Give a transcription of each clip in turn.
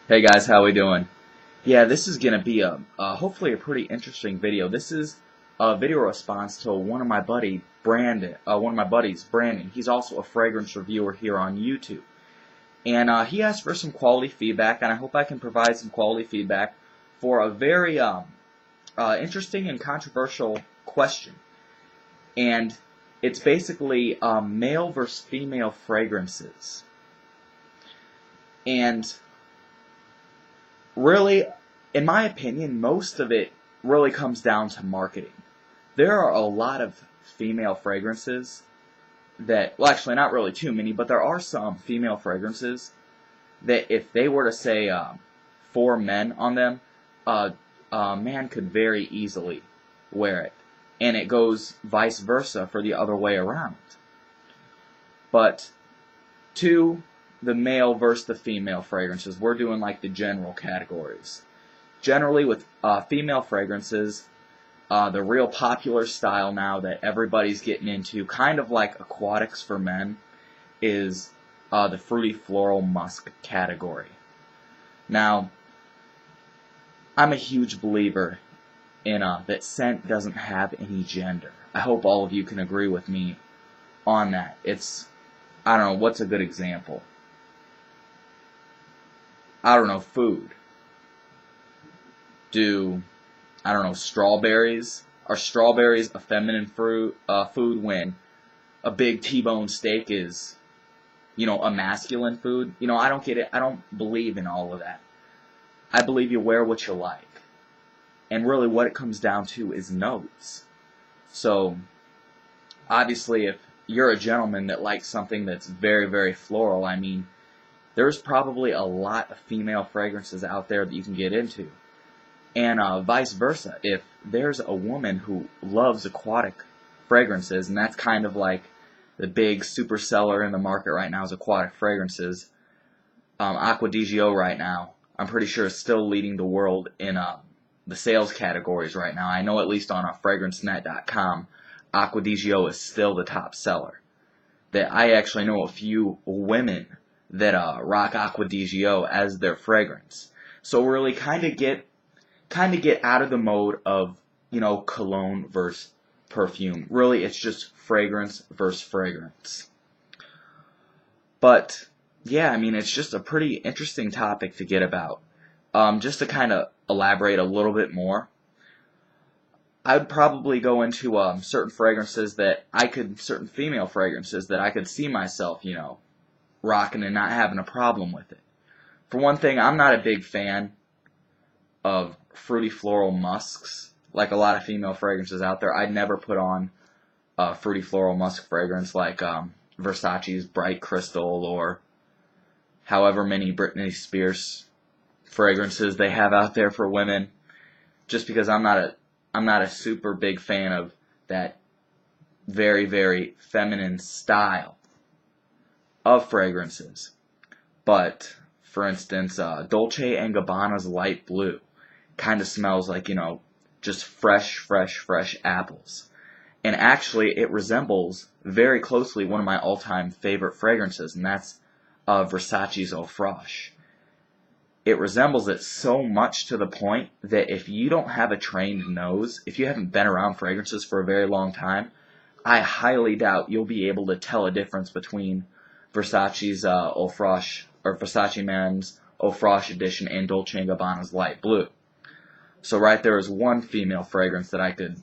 Hey guys, how we doing? Yeah, this is gonna be hopefully a pretty interesting video. This is a video response to one of my buddies, Brandon. He's also a fragrance reviewer here on YouTube, and he asked for some quality feedback, and I hope I can provide some quality feedback for a very interesting and controversial question. And it's basically male versus female fragrances, and really, in my opinion, most of it really comes down to marketing. There are a lot of female fragrances well, actually, not really too many, but there are some female fragrances that if they were to say for men on them, a man could very easily wear it. And it goes vice versa for the other way around. But to the male versus the female fragrances, we're doing like the general categories. Generally, with female fragrances, the real popular style now that everybody's getting into, kind of like aquatics for men, is the fruity floral musk category. Now, I'm a huge believer in that scent doesn't have any gender. I hope all of you can agree with me on that. I don't know, what's a good example? I don't know, food. I don't know, strawberries? Are strawberries a feminine food when a big T-bone steak is, a masculine food? I don't get it. I don't believe in all of that. I believe you wear what you like. And really what it comes down to is notes. So, obviously, if you're a gentleman that likes something that's very, very floral, I mean, there's probably a lot of female fragrances out there that you can get into. And vice versa, if there's a woman who loves aquatic fragrances, and that's kind of like the big super seller in the market right now is aquatic fragrances. Acqua di Gio right now, I'm pretty sure is still leading the world in the sales categories right now. I know at least on fragrancenet.com, Acqua di Gio is still the top seller. That I actually know a few women that rock Acqua di Gio as their fragrance. So really kind of get out of the mode of, cologne versus perfume. Really, it's just fragrance versus fragrance. But, yeah, I mean, it's just a pretty interesting topic to get about. Just to kind of elaborate a little bit more, I would probably go into certain female fragrances that I could see myself, rocking and not having a problem with it. For one thing, I'm not a big fan of fruity floral musks, like a lot of female fragrances out there. I'd never put on a fruity floral musk fragrance like Versace's Bright Crystal or however many Britney Spears fragrances they have out there for women, just because I'm not a super big fan of that very, very feminine style of fragrances. But, for instance, Dolce & Gabbana's Light Blue kind of smells like, just fresh apples. And actually, it resembles very closely one of my all-time favorite fragrances, and that's Versace's Eau Fraiche. It resembles it so much to the point that if you don't have a trained nose, if you haven't been around fragrances for a very long time, I highly doubt you'll be able to tell a difference between Versace's Eau Fraiche, or Versace Men's Eau Fraiche edition, and Dolce & Gabbana's Light Blue. So right there is one female fragrance that I could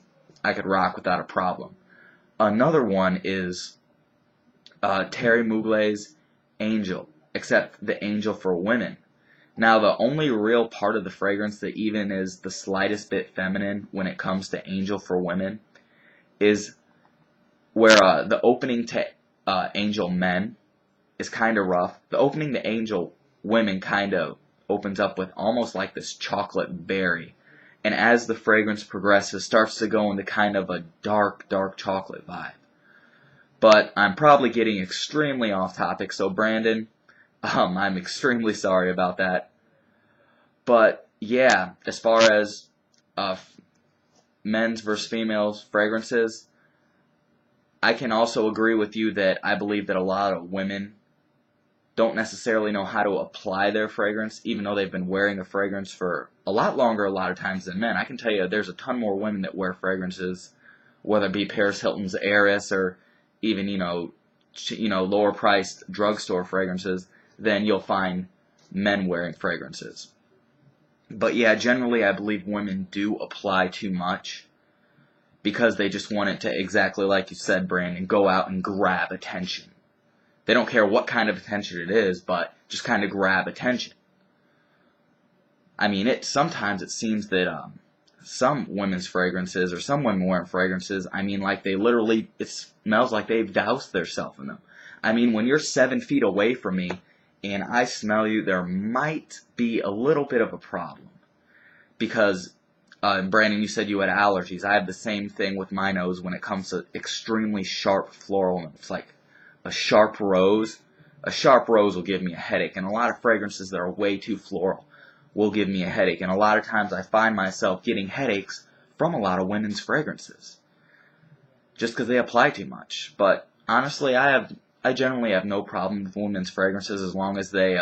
rock without a problem. Another one is Thierry Mugler's Angel, except the Angel for women. Now, the only real part of the fragrance that even is the slightest bit feminine when it comes to Angel for women is where the opening to Angel Men is kind of rough. The opening to Angel Women kind of opens up with almost like this chocolate berry. And as the fragrance progresses, starts to go into kind of a dark chocolate vibe. But I'm probably getting extremely off topic, so Brandon, I'm extremely sorry about that. But yeah, as far as men's versus females fragrances, I can also agree with you that I believe that a lot of women don't necessarily know how to apply their fragrance, even though they've been wearing a fragrance for a lot longer a lot of times than men. I can tell you there's a ton more women that wear fragrances, whether it be Paris Hilton's Heiress or even, lower priced drugstore fragrances, than you'll find men wearing fragrances. But yeah, generally I believe women do apply too much because they just want it to, exactly like you said, Brandon, go out and grab attention. They don't care what kind of attention it is, but just kind of grab attention. I mean, sometimes it seems that some women's fragrances, or some women wearing fragrances, I mean, like it smells like they've doused themselves in them. I mean, when you're 7 feet away from me and I smell you, there might be a little bit of a problem. Because, Brandon, you said you had allergies. I have the same thing with my nose when it comes to extremely sharp floral notes, like a sharp rose. A sharp rose will give me a headache, and a lot of fragrances that are way too floral will give me a headache. And a lot of times I find myself getting headaches from a lot of women's fragrances, just because they apply too much. But honestly, I generally have no problem with women's fragrances as long as they,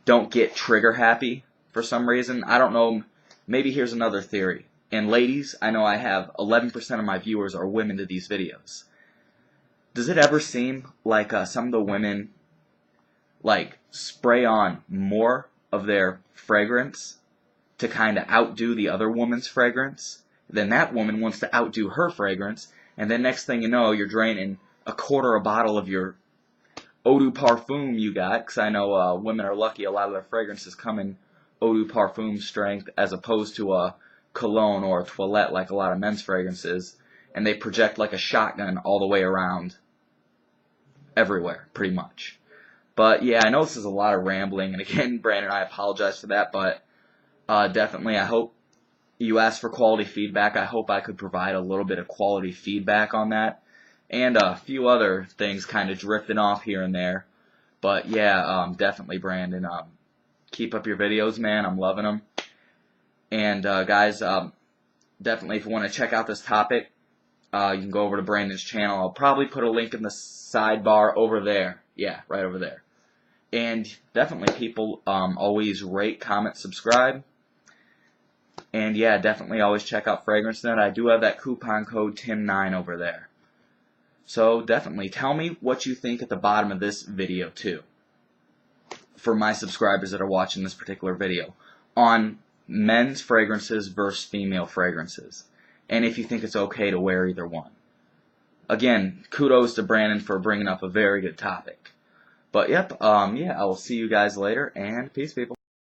don't get trigger happy for some reason. I don't know. Maybe here's another theory. And ladies, I know I have 11% of my viewers are women to these videos. Does it ever seem like some of the women spray on more of their fragrance to kind of outdo the other woman's fragrance? Then that woman wants to outdo her fragrance, and then next thing you know, you're draining a quarter a bottle of your eau de parfum you got, because I know women are lucky a lot of their fragrances come in eau de parfum strength as opposed to a cologne or a toilette like a lot of men's fragrances, and they project like a shotgun all the way around everywhere, pretty much. But yeah, I know this is a lot of rambling, and again, Brandon, I apologize for that, but definitely I hope you asked for quality feedback. I hope I could provide a little bit of quality feedback on that, and a few other things kind of drifting off here and there. But yeah, definitely, Brandon, keep up your videos, man. I'm loving them. And guys, definitely if you want to check out this topic, you can go over to Brandon's channel. I'll probably put a link in the sidebar over there. Yeah, right over there. And definitely, people, always rate, comment, subscribe. And yeah, definitely always check out FragranceNet. I do have that coupon code TIM9 over there. So definitely, tell me what you think at the bottom of this video too, for my subscribers that are watching this particular video, on men's fragrances versus female fragrances, and if you think it's okay to wear either one. Again, kudos to Brandon for bringing up a very good topic. But yep, yeah, I will see you guys later, and peace, people.